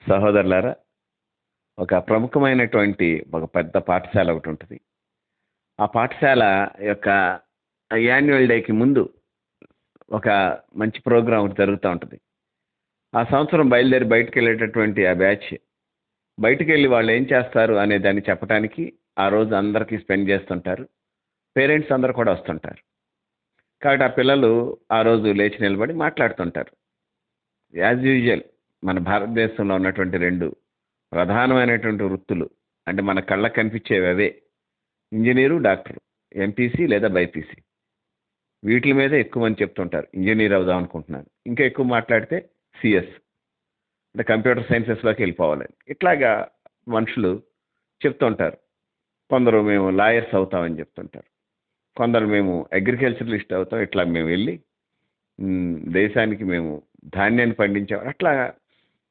సహోదరులారా, ఒక ప్రముఖమైనటువంటి ఒక పెద్ద పాఠశాల ఒకటి ఉంటుంది. ఆ పాఠశాల యొక్క యాన్యువల్ డేకి ముందు ఒక మంచి ప్రోగ్రాం ఒకటి జరుగుతూ ఉంటుంది. ఆ సంవత్సరం బయలుదేరి బయటకు వెళ్ళేటటువంటి ఆ బ్యాచ్ బయటికి వెళ్ళి వాళ్ళు ఏం చేస్తారు అనే దాన్ని చెప్పడానికి ఆ రోజు అందరికీ స్పెండ్ చేస్తుంటారు. పేరెంట్స్ అందరు కూడా వస్తుంటారు. కాబట్టి ఆ పిల్లలు ఆ రోజు లేచి నిలబడి మాట్లాడుతుంటారు. యాజ్ యూజువల్ మన భారతదేశంలో ఉన్నటువంటి రెండు ప్రధానమైనటువంటి వృత్తులు, అంటే మన కళ్ళకు కనిపించేవి అవే: ఇంజనీరు, డాక్టరు, ఎంపీసీ లేదా బైపీసీ. వీటి మీద ఎక్కువ మంది చెప్తుంటారు ఇంజనీర్ అవుదాం అనుకుంటున్నాను. ఇంకా ఎక్కువ మాట్లాడితే సిఎస్, అంటే కంప్యూటర్ సైన్సెస్లోకి వెళ్ళిపోవాలని. ఇట్లాగా మనుషులు చెప్తుంటారు. కొందరు మేము లాయర్స్ అవుతామని చెప్తుంటారు, కొందరు మేము అగ్రికల్చరలిస్ట్ అవుతాం, ఇట్లా మేము వెళ్ళి దేశానికి మేము ధాన్యాన్ని పండించాం, అట్లా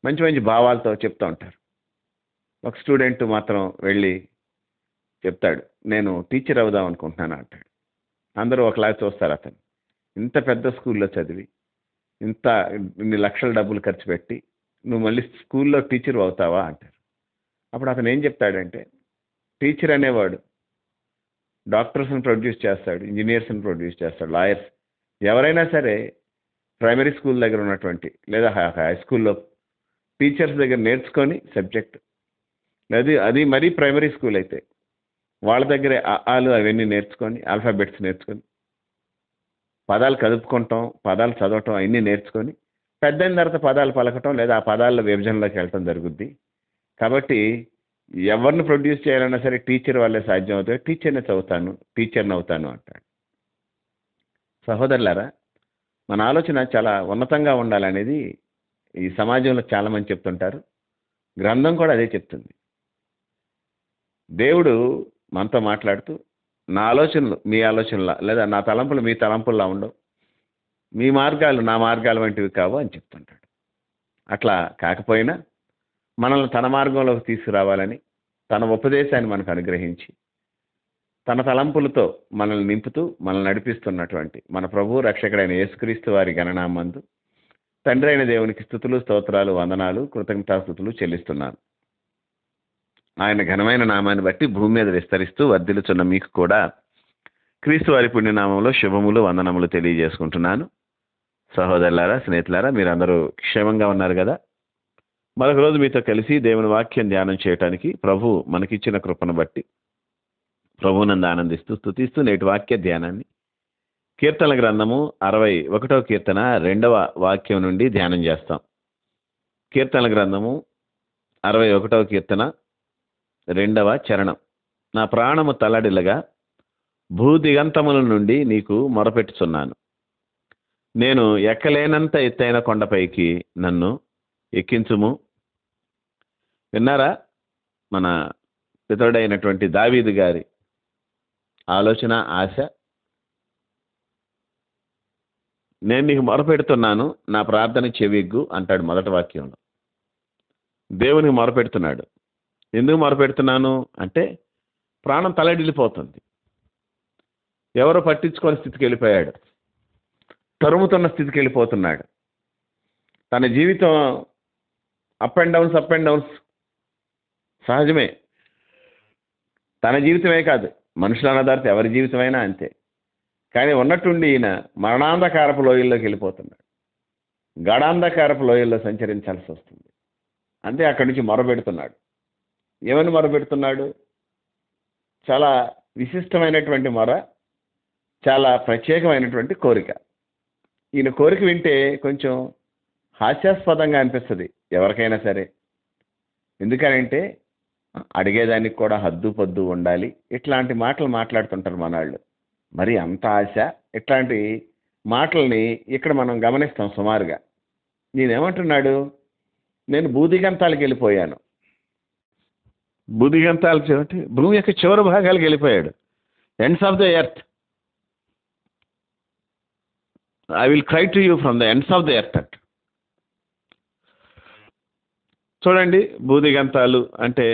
మంచి మంచి భావాలతో చెప్తూ ఉంటారు. ఒక స్టూడెంట్ మాత్రం వెళ్ళి చెప్తాడు, నేను టీచర్ అవుదాం అనుకుంటున్నాను అంటాడు. అందరూ ఒకలాగా చూస్తారు. అతను ఇంత పెద్ద స్కూల్లో చదివి ఇంత ఇన్ని లక్షల డబ్బులు ఖర్చు పెట్టి నువ్వు మళ్ళీ స్కూల్లో టీచర్ అవుతావా అంటారు. అప్పుడు అతను ఏం చెప్తాడంటే, టీచర్ అనేవాడు డాక్టర్స్ని ప్రొడ్యూస్ చేస్తాడు, ఇంజనీర్స్ని ప్రొడ్యూస్ చేస్తాడు, లాయర్స్, ఎవరైనా సరే ప్రైమరీ స్కూల్ దగ్గర ఉన్నటువంటి లేదా హై స్కూల్లో టీచర్స్ దగ్గర నేర్చుకొని సబ్జెక్ట్, లేదా అది మరీ ప్రైమరీ స్కూల్ అయితే వాళ్ళ దగ్గరే ఆలు అవన్నీ నేర్చుకొని, ఆల్ఫాబెట్స్ నేర్చుకొని, పదాలు కదుపుకుంటాం, పదాలు చదవటం అవన్నీ నేర్చుకొని పెద్దయిన తర్వాత పదాలు పలకటం లేదా ఆ పదాల విభజనలోకి వెళ్ళటం జరుగుద్ది. కాబట్టి ఎవరిని ప్రొడ్యూస్ చేయాలన్నా సరే టీచర్ వాళ్ళే సాధ్యం అవుతుంది. టీచర్ని అవుతాను అంటాడు. సహోదరులారా, మన ఆలోచన చాలా ఉన్నతంగా ఉండాలనేది ఈ సమాజంలో చాలామంది చెప్తుంటారు. గ్రంథం కూడా అదే చెప్తుంది. దేవుడు మనతో మాట్లాడుతూ, నా ఆలోచనలు మీ ఆలోచనలా, లేదా నా తలంపులు మీ తలంపుల్లా ఉండవు, మీ మార్గాలు నా మార్గాల వంటివి కావు అని చెప్తుంటాడు. అట్లా కాకపోయినా మనల్ని తన మార్గంలోకి తీసుకురావాలని తన ఉపదేశాన్ని మనకు అనుగ్రహించి తన తలంపులతో మనల్ని నింపుతూ మనల్ని నడిపిస్తున్నటువంటి మన ప్రభువు రక్షకుడైన యేసుక్రీస్తు వారి గణనామందు తండ్రి అయిన దేవునికి స్తుతులు, స్తోత్రాలు, వందనాలు, కృతజ్ఞతాస్తుతులు చెల్లిస్తున్నాను. ఆయన ఘనమైన నామాన్ని బట్టి భూమి మీద విస్తరిస్తూ వర్ధిల్లుచున్న మీకు కూడా క్రీస్తు వారి పుణ్యనామంలో శుభములు, వందనములు తెలియజేసుకుంటున్నాను. సహోదరులారా, స్నేహితులారా, మీరందరూ క్షేమంగా ఉన్నారు కదా? మరొక రోజు మీతో కలిసి దేవుని వాక్యం ధ్యానం చేయడానికి ప్రభు మనకిచ్చిన కృపను బట్టి ప్రభువునందు ఆనందిస్తూ స్తుతిస్తూ నేటి వాక్య ధ్యానాన్ని కీర్తనల గ్రంథము 61వ కీర్తన 2వ వాక్యం నుండి ధ్యానం చేస్తాం. కీర్తనల గ్రంథము 61వ కీర్తన 2వ చరణం. నా ప్రాణము తల్లడిల్లగా భూదిగంతముల నుండి నీకు మొరపెట్టుచున్నాను. నేను ఎక్కలేనంత ఎత్తైన కొండపైకి నన్ను ఎక్కించుము. విన్నారా? మన పితరుడైనటువంటి దావీదు గారి ఆలోచన, ఆశ. నేను నీకు మొరపెడుతున్నాను, నా ప్రార్థన చెవిగ్గు అంటాడు మొదటి వాక్యంలో. దేవునికి మొరపెడుతున్నాడు. ఎందుకు మొరపెడుతున్నాను అంటే ప్రాణం తలడిల్లిపోతుంది. ఎవరో పట్టించుకోని స్థితికి వెళ్ళిపోయాడు, తరుముతున్న స్థితికి వెళ్ళిపోతున్నాడు. తన జీవితం అప్ అండ్ డౌన్స్ సహజమే. తన జీవితమే కాదు, మనుషుల ఆధారిత ఎవరి జీవితమైనా అంతే. కానీ ఉన్నట్టుండి ఈయన మరణాంధకారపు లోయల్లోకి వెళ్ళిపోతున్నాడు. గాఢాంధకారపు లోయల్లో సంచరించాల్సి వస్తుంది. అంతే, అక్కడి నుంచి మొరపెడుతున్నాడు. ఏమని మొరపెడుతున్నాడు? చాలా విశిష్టమైనటువంటి మొర, చాలా ప్రత్యేకమైనటువంటి కోరిక. ఈయన కోరిక వింటే కొంచెం హాస్యాస్పదంగా అనిపిస్తుంది ఎవరికైనా సరే. ఎందుకనంటే అడిగేదానికి కూడా హద్దు పొద్దు ఉండాలి, ఇట్లాంటి మాటలు మాట్లాడుతుంటారు మనవాళ్ళు. మరి అంత ఆశ, ఇట్లాంటి మాటల్ని ఇక్కడ మనం గమనిస్తాం సుమారుగా. నేనేమంటున్నాడు? నేను భూదిగంతాలకు వెళ్ళిపోయాను. భూదిగంతాలు చివరి, భూమి యొక్క చివరి భాగాలకు వెళ్ళిపోయాడు. Ends of the earth. I will cry to you from the ends of the earth అంట. చూడండి, భూదిగంతాలు అంటే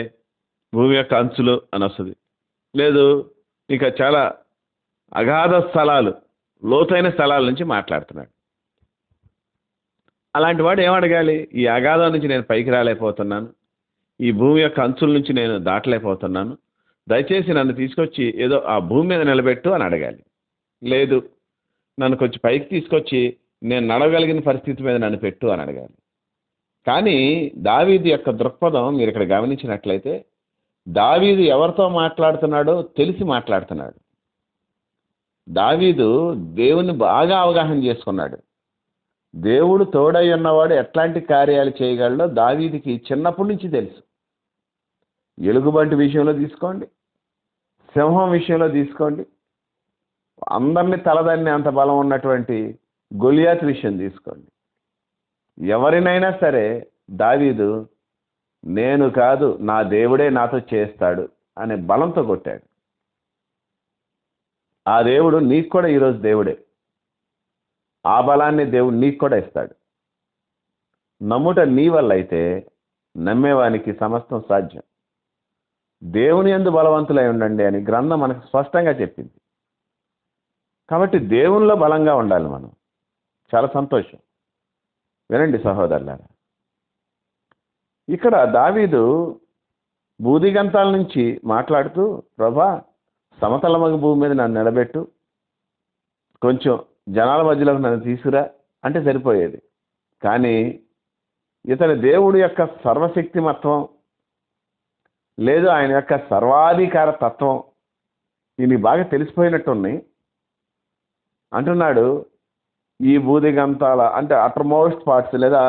భూమి యొక్క అంచులు అని వస్తుంది. లేదు, ఇంకా చాలా అగాధ స్థలాలు, లోతైన స్థలాల నుంచి మాట్లాడుతున్నాడు. అలాంటి వాడు ఏమడగాలి? ఈ అగాధం నుంచి నేను పైకి రాలేకపోతున్నాను, ఈ భూమి యొక్క అంచుల నుంచి నేను దాటలేకపోతున్నాను, దయచేసి నన్ను తీసుకొచ్చి ఏదో ఆ భూమి మీద నిలబెట్టు అని అడగాలి. లేదు, నన్ను కొంచెం పైకి తీసుకొచ్చి నేను నడవగలిగిన పరిస్థితి మీద నన్ను పెట్టు అని అడగాలి. కానీ దావీదు యొక్క దృక్పథం మీరు ఇక్కడ గమనించినట్లయితే, దావీదు ఎవరితో మాట్లాడుతున్నాడో తెలిసి మాట్లాడుతున్నాడు. దావీదు దేవుని బాగా అవగాహన చేసుకున్నాడు. దేవుడు తోడై ఉన్నవాడు ఎట్లాంటి కార్యాలు చేయగలడో దావీదుకి చిన్నప్పటి నుంచి తెలుసు. ఎలుగుబంటి విషయంలో తీసుకోండి, సింహం విషయంలో తీసుకోండి, అందరినీ తలదన్ని అంత బలం ఉన్నటువంటి గొలియాతు విషయం తీసుకోండి. ఎవరినైనా సరే దావీదు నేను కాదు నా దేవుడే నాతో చేస్తాడు అనే బలంతో కొట్టాడు. ఆ దేవుడు నీకు కూడా ఈరోజు దేవుడే. ఆ బలాన్ని దేవుడు నీకు కూడా ఇస్తాడు. నమ్ముట నీ వల్ల అయితే నమ్మేవానికి సమస్తం సాధ్యం. దేవుని యందు బలవంతులై ఉండండి అని గ్రంథం మనకు స్పష్టంగా చెప్పింది. కాబట్టి దేవునిలో బలంగా ఉండాలి మనం. చాలా సంతోషం. వినండి సహోదరులారా, ఇక్కడ దావీదు బూదిగంతాల నుంచి మాట్లాడుతూ, ప్రభా సమతలమగు భూమి మీద నన్ను నిలబెట్టు, కొంచెం జనాల మధ్యలోకి నన్ను తీసుకురా అంటే సరిపోయేది. కానీ ఇతని దేవుడి యొక్క సర్వశక్తిమత్వం లేదు ఆయన యొక్క సర్వాధికార తత్వం ఈయన బాగా తెలిసిపోయినట్టున్నాయి. అంటున్నాడు, ఈ బూదిగంతాల అంటే అటర్మోస్ట్ పార్ట్స్ లేదా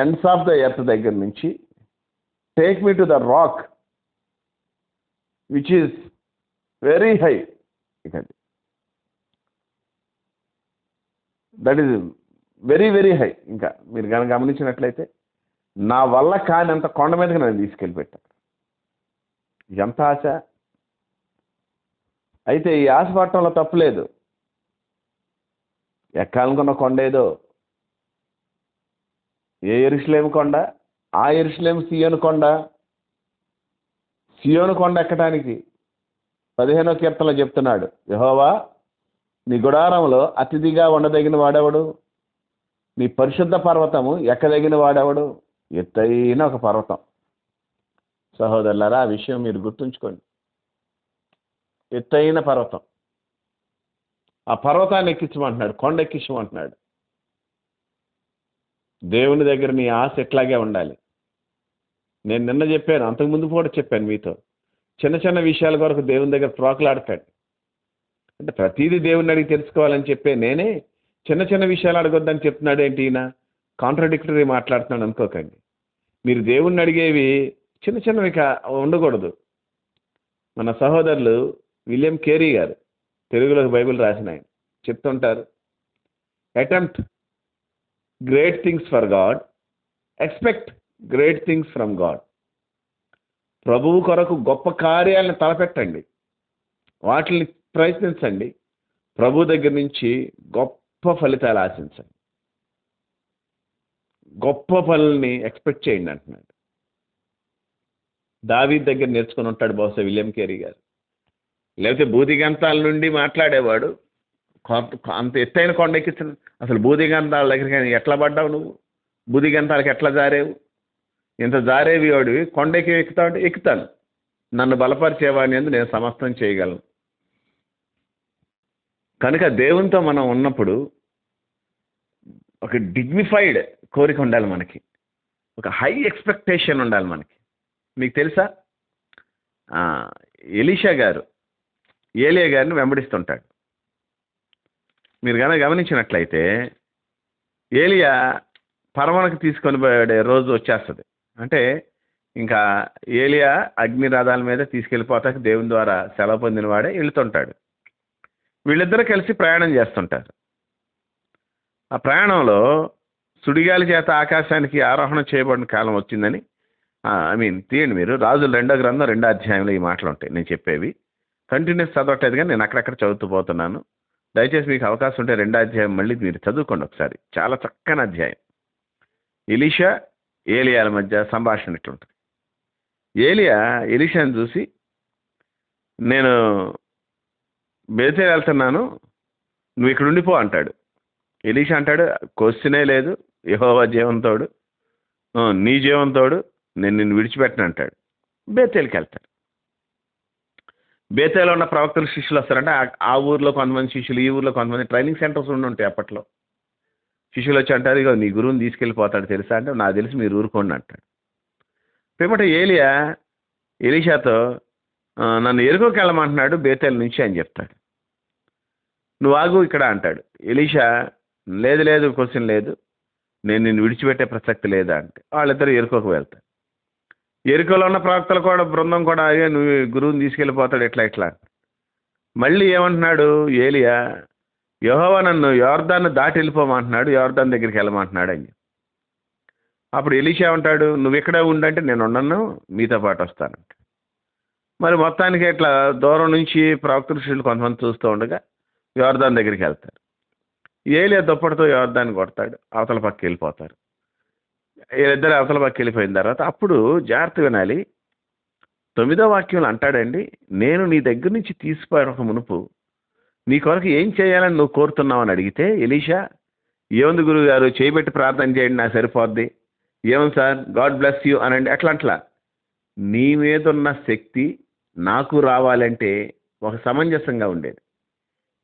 ఎండ్స్ ఆఫ్ ద ఎర్త్ దగ్గర నుంచి take me to the rock which is very high. That is very very high. ఇంకా మీరు కనుక గమనించినట్లయితే నా వల్ల కానంత కొండ మీదకి నన్ను తీసుకెళ్ళి పెట్టారు. ఎంత ఆశ! అయితే ఈ ఆశ పట్టడంలో తప్పులేదు. ఎక్కాలనుకున్న కొండ ఏదో, ఏ యెరూషలేము కొండ? ఆ యెరూషలేము సీయోను కొండ. సీయోను కొండ ఎక్కడానికి 15వ కీర్తనలో చెప్తున్నాడు, యెహోవా నీ గుడారంలో అతిథిగా ఉండదగిన వాడెవడు? నీ పరిశుద్ధ పర్వతము ఎక్కదగిన వాడెవడు? ఎత్తైన ఒక పర్వతం. సహోదరులారా, ఆ విషయం మీరు గుర్తుంచుకోండి. ఎత్తైన పర్వతం. ఆ పర్వతాన్ని ఎక్కించమంటున్నాడు, కొండ ఎక్కించమంటున్నాడు. దేవుని దగ్గర నీ ఆశ ఎట్లాగే ఉండాలి. నేను నిన్న చెప్పాను, అంతకుముందు కూడా చెప్పాను మీతో, చిన్న చిన్న విషయాల కొరకు దేవుని దగ్గర ప్రోకలాడతాడు. అంటే ప్రతిదీ దేవుని అడిగి తెలుసుకోవాలని చెప్పే నేనే చిన్న చిన్న విషయాలు అడగొద్దని చెప్తున్నాడు ఏంటి ఈయన? కాంట్రడిక్టరీ మాట్లాడుతున్నాడు అనుకోకండి. మీరు దేవుణ్ణి అడిగేవి చిన్న చిన్నవి ఉండకూడదు. మన సహోదరులు విలియం కేరీ గారు, తెలుగులోకి బైబిల్ రాసిన ఆయన, చెప్తుంటారు, attempt great things for God, expect great things from God. ప్రభువు కొరకు గొప్ప కార్యాలను తలపెట్టండి, వాటిని ప్రయత్నించండి, ప్రభు దగ్గర నుంచి గొప్ప ఫలితాలు ఆశించండి, గొప్ప పనుల్ని ఎక్స్పెక్ట్ చేయండి అంటున్నాడు. దావీదు దగ్గర నేర్చుకుని ఉంటాడు బహుశా విలియం కేరీ గారు. లేకపోతే బూదిగంతాల నుండి మాట్లాడేవాడు. అంత ఎత్తైన కొండ ఎక్కించిన అసలు బూదిగంతాల దగ్గరికి ఎట్లా పడ్డావు నువ్వు? బూదిగంతాలకు ఎట్లా జారేవు? ఇంత జారేవి వాడివి కొండకి ఎక్కుతావు అంటే ఎక్కుతాను, నన్ను బలపరిచేవాడిని అందు నేను సమస్తం చేయగలను. కనుక దేవునితో మనం ఉన్నప్పుడు ఒక డిగ్నిఫైడ్ కోరిక ఉండాలి మనకి, ఒక హై ఎక్స్పెక్టేషన్ ఉండాలి మనకి. మీకు తెలుసా, ఎలీషా గారు ఏలియా గారిని వెంబడిస్తుంటాడు. మీరు కనుక గమనించినట్లయితే ఏలియా పరమనకు తీసుకొని పోయే రోజు వచ్చేస్తుంది. అంటే ఇంకా ఏలియా అగ్ని రథాల మీద తీసుకెళ్ళిపోతాక దేవుని ద్వారా సెలవు పొందిన వాడే వెళుతుంటాడు. వీళ్ళిద్దరూ కలిసి ప్రయాణం చేస్తుంటారు. ఆ ప్రయాణంలో సుడిగాలి చేత ఆకాశానికి ఆరోహణ చేయబడిన కాలం వచ్చిందని తీయండి మీరు, రాజుల 2వ గ్రంథం 2వ అధ్యాయంలో ఈ మాటలు ఉంటాయి. నేను చెప్పేవి కంటిన్యూస్ చదవట్లేదు కానీ నేను అక్కడక్కడ చదువుతూ పోతున్నాను. దయచేసి మీకు అవకాశం ఉంటే 2వ అధ్యాయం మళ్ళీ మీరు చదువుకోండి ఒకసారి. చాలా చక్కని అధ్యాయం. ఎలీషా ఏలియాల మధ్య సంభాషణ ఇట్లుంటుంది. ఏలియా ఎలీషాని చూసి, నేను బేతేలు వెళ్తున్నాను, నువ్వు ఇక్కడ ఉండిపో అంటాడు. ఎలీషా అంటాడు, క్వశ్చనే లేదు, యెహోవా జీవంతోడు, నీ జీవంతోడు, నేను నిన్ను విడిచిపెట్టను అంటాడు. బేతేలుకి వెళ్తాడు. బేతేలో ఉన్న ప్రవక్తలు శిష్యులు వస్తారంటే ఆ ఊర్లో కొంతమంది శిష్యులు, ఈ ఊర్లో కొంతమంది ట్రైనింగ్ సెంటర్స్ ఉంటాయి అప్పట్లో. శిష్యులు వచ్చి అంటారు, ఇగో నీ గురువుని తీసుకెళ్ళిపోతాడు తెలుసా అంటే, నాకు తెలిసి మీరు ఊరుకోండి అంటాడు. పిమ్మట ఏలియా ఎలీషాతో నన్ను ఎరుకోకి వెళ్ళమంటున్నాడు బేతేలు నుంచి అని చెప్తాడు. నువ్వు ఆగు ఇక్కడ అంటాడు. ఎలీషా లేదు లేదు క్వశ్చన్ లేదు, నేను నిన్ను విడిచిపెట్టే ప్రసక్తి లేదా అంటే వాళ్ళిద్దరు ఎరుకోకు వెళ్తారు. ఎరుకలో ఉన్న ప్రవక్తలు కూడా బృందం కూడా అయ్యే నువ్వు గురువుని తీసుకెళ్ళిపోతాడు ఎట్లా ఎట్లా. మళ్ళీ ఏమంటున్నాడు ఏలియా, యెహోవా నన్ను యోర్దాన్ని దాటి వెళ్ళిపోమంటున్నాడు, యోర్దాన్ దగ్గరికి వెళ్ళమంటున్నాడు అని. అప్పుడు ఎలీషా ఉంటాడు, నువ్వు ఇక్కడే ఉండంటే నేను ఉండను, మీతో పాటు వస్తానంట. మరి మొత్తానికి ఇట్లా దూరం నుంచి ప్రవక్త ఋషులు కొంతమంది చూస్తూ ఉండగా యోర్దాన్ దగ్గరికి వెళ్తారు. ఏలియా దుప్పటితో యోర్దాన్ని కొడతాడు, అవతల పక్క వెళ్ళిపోతారు. వీళ్ళిద్దరు అవతల పక్క వెళ్ళిపోయిన తర్వాత అప్పుడు జాగ్రత్త వినాలి, 9వ వాక్యంలో అంటాడండి, నేను నీ దగ్గర నుంచి తీసిపోయిన మునుపు నీ కొరకు ఏం చేయాలని నువ్వు కోరుతున్నావు అని అడిగితే ఎలీషా, ఏముంది గురువు గారు, చేయబెట్టి ప్రార్థన చేయండి నాకు సరిపోద్ది, ఏముంది సార్ గాడ్ బ్లెస్ యూ అనండి. అట్లా నీ మీద ఉన్న శక్తి నాకు రావాలంటే ఒక సమంజసంగా ఉండేది.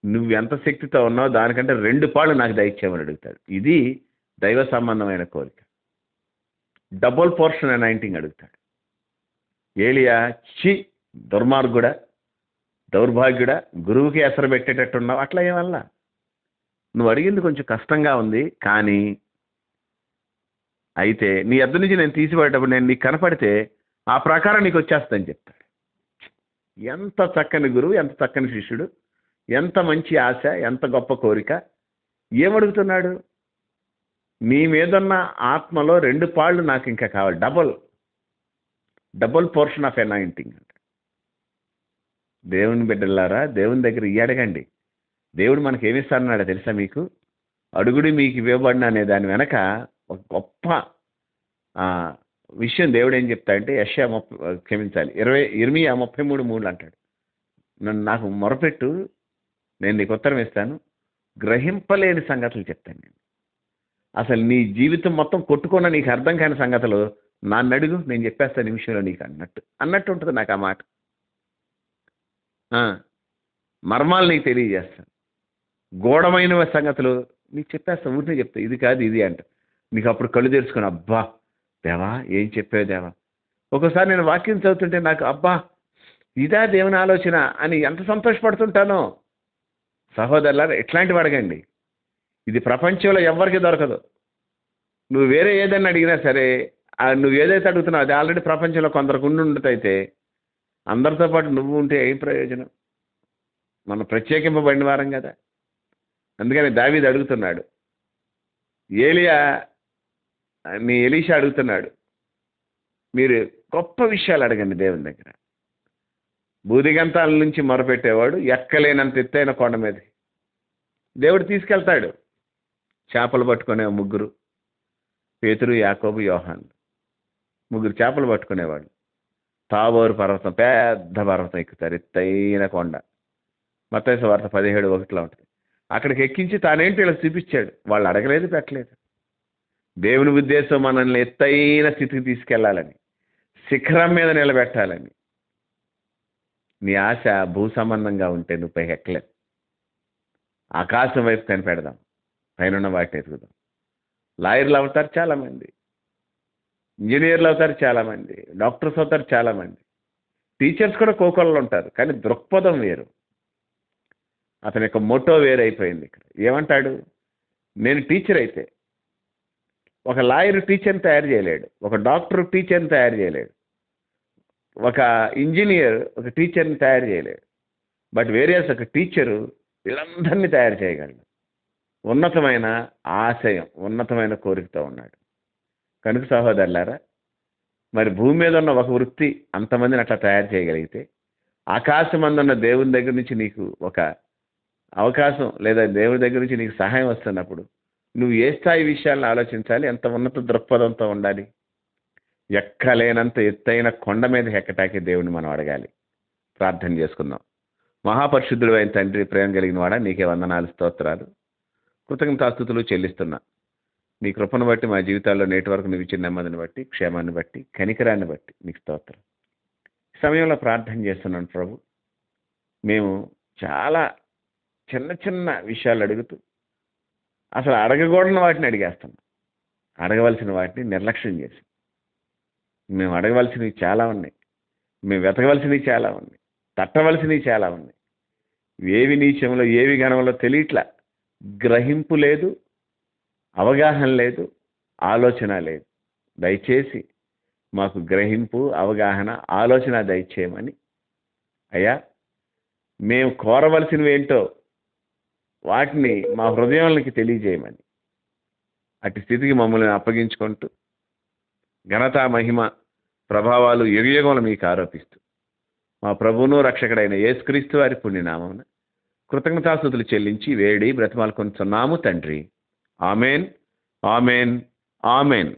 నువ్వు ఎంత శక్తితో ఉన్నావో దానికంటే 2 పాళ్ళు నాకు దయచేయమని అడుగుతాడు. ఇది దైవ సంబంధమైన కోరిక. డబుల్ పోర్షన్ అనాయింటింగ్ అడుగుతాడు. ఏలియా చి దుర్మార్గుడా, దౌర్భాగ్యుడా, గురువుకి ఎసరు పెట్టేటట్టున్నావు, అట్లా ఏమల్లా. నువ్వు అడిగింది కొంచెం కష్టంగా ఉంది, కానీ అయితే నీ అద్దు నుంచి నేను తీసిపడేటప్పుడు నేను నీకు కనపడితే ఆ ప్రకారం నీకు వచ్చేస్తుందని చెప్తాడు. ఎంత చక్కని గురువు, ఎంత చక్కని శిష్యుడు, ఎంత మంచి ఆశ, ఎంత గొప్ప కోరిక. ఏమడుగుతున్నాడు? నీ మీదున్న ఆత్మలో 2 పాళ్ళు నాకు ఇంకా కావాలి, డబుల్ పోర్షన్ ఆఫ్ అనాయింటింగ్ అంటే. దేవుని బిడ్డలారా, దేవుని దగ్గర అడగండి. దేవుడు మనకి ఏమిస్తాడన్నాడో తెలుసా మీకు? అడుగుడి మీకు ఇవ్వబడిన అనే దాని వెనక ఒక గొప్ప విషయం దేవుడు ఏం చెప్తాడంటే, ఇర్మీయా 33:3 అంటాడు, నాకు మొరపెట్టు నేను నీకు ఉత్తరం ఇస్తాను, గ్రహింపలేని సంగతులు చెప్తాను నేను. అసలు నీ జీవితం మొత్తం కొట్టుకున్న నీకు అర్థం కాని సంగతులు నన్ను అడుగు, నేను చెప్పేస్తాను నిమిషంలో నీకు అన్నట్టు ఉంటుంది నాకు ఆ మాట. మర్మాలు నీకు తెలియజేస్తాను, గూఢమైన సంగతులు నీకు చెప్పేస్తాను, ఊరినే చెప్తా, ఇది కాదు ఇది అంట. నీకు అప్పుడు కళ్ళు తెరుచుకొని, అబ్బా దేవా ఏం చెప్పావు దేవా. ఒక్కోసారి నేను వాక్యం చదువుతుంటే నాకు అబ్బా ఇదా దేవుని ఆలోచన అని ఎంత సంతోషపడుతుంటానో. సహోదరులారా, ఇట్లాంటివి అడగండి. ఇది ప్రపంచంలో ఎవరికి దొరకదు. నువ్వు వేరే ఏదైనా అడిగినా సరే, నువ్వు ఏదైతే అడుగుతున్నావు అది ఆల్రెడీ ప్రపంచంలో కొందరికి ఉండటైతే అందరితో పాటు నువ్వు ఉంటే ఏం ప్రయోజనం? మనం ప్రత్యేకింపబడిన వారం కదా. అందుకని దావీదు అడుగుతున్నాడు, ఎలీషా అడుగుతున్నాడు, మీరు గొప్ప విషయాలు అడగండి దేవుని దగ్గర. భూదిగంతాల నుంచి మొరపెట్టేవాడు ఎక్కలేనంత ఎత్తైన కొండ మీద దేవుడు తీసుకెళ్తాడు. చేపలు పట్టుకునే 3, పేతురు, యాకోబు, యోహాను, 3 చేపలు పట్టుకునేవాడు. తాబోరు పర్వతం, పెద్ద పర్వతం ఎక్కుతారు, ఎత్తైన కొండ. మత్తయి సువార్త 17:1 ఉంటుంది. అక్కడికి ఎక్కించి తానేంటి ఇలా చూపించాడు. వాళ్ళు అడగలేదు, పెట్టలేదు. దేవుని ఉద్దేశం మనల్ని ఎత్తైన స్థితికి తీసుకెళ్లాలని, శిఖరం మీద నిలబెట్టాలని. నీ ఆశ భూ సంబంధంగా ఉంటే నువ్వు పైకి ఎక్కలేదు. ఆకాశం వైపు కనిపెడదాం, పైన వాటిని ఎదుగుదాం. లాయర్లు అవుతారు చాలామంది, ఇంజనీర్లు అవుతారు చాలామంది, డాక్టర్స్ అవుతారు చాలామంది, టీచర్స్ కూడా కోకొల్లో ఉంటారు. కానీ దృక్పథం వేరు, అతని యొక్క మోటో వేరైపోయింది. ఇక్కడ ఏమంటాడు? నేను టీచర్ అయితే ఒక లాయర్ టీచర్ని తయారు చేయలేడు, ఒక డాక్టర్ టీచర్ని తయారు చేయలేడు, ఒక ఇంజనీర్ ఒక టీచర్ని తయారు చేయలేడు. బట్ వేరియస్ ఒక టీచరు వీళ్ళందరినీ తయారు చేయగలడు. ఉన్నతమైన ఆశయం, ఉన్నతమైన కోరికతో ఉన్నాడు. కనుక సహోదరులారా, మరి భూమి మీద ఉన్న ఒక వృత్తి అంతమందిని అట్లా తయారు చేయగలిగితే, ఆకాశం అందున్న దేవుని దగ్గర నుంచి నీకు ఒక అవకాశం లేదా దేవుని దగ్గర నుంచి నీకు సహాయం వస్తున్నప్పుడు నువ్వు ఏ స్థాయి విషయాలను ఆలోచించాలి, ఎంత ఉన్నత దృక్పథంతో ఉండాలి. ఎక్కలేనంత ఎత్తైన కొండ మీద ఎక్కటానికి దేవుని మనం అడగాలి. ప్రార్థన చేసుకుందాం. మహాపరిశుద్ధుడు అయిన తండ్రి, ప్రేమ కలిగిన వాడా, నీకే వందనాలు, స్తోత్రాలు, కృతజ్ఞతాస్తుతులు చెల్లిస్తున్నా. నీ కృపను బట్టి మా జీవితాల్లో నేటి వరకు నువ్వు ఇచ్చిన నెమ్మదిని బట్టి, క్షేమాన్ని బట్టి, కనికరాన్ని బట్టి నీకు స్తోత్రం. ఈ సమయంలో ప్రార్థన చేస్తున్నాను ప్రభు. మేము చాలా చిన్న చిన్న విషయాలు అడుగుతూ అసలు అడగకూడని వాటిని అడిగేస్తున్నాం. అడగవలసిన వాటిని నిర్లక్ష్యం చేసి, మేము అడగవలసినవి చాలా ఉన్నాయి, మేము వెతకవలసినవి చాలా ఉన్నాయి, తట్టవలసినవి చాలా ఉన్నాయి. ఏవి నీచంలో ఏవి ఘనంలో తెలియట్లా. గ్రహింపు లేదు, అవగాహన లేదు, ఆలోచన లేదు. దయచేసి మాకు గ్రహింపు, అవగాహన, ఆలోచన దయచేయమని అయ్యా, మేము కోరవలసినవి ఏంటో వాటిని మా హృదయాలకి తెలియజేయమని అటు స్థితికి మమ్మల్ని అప్పగించుకుంటూ ఘనత, మహిమ, ప్రభావాలు యుగయుగములు మీకు ఆరోపిస్తూ మా ప్రభువును రక్షకుడైన యేసుక్రీస్తు వారి పుణ్యనామమున కృతజ్ఞతాస్తుతులు చెల్లించి వేడి బ్రతిమాలుకొనుచున్నాము తండ్రి. Amen, amen, amen.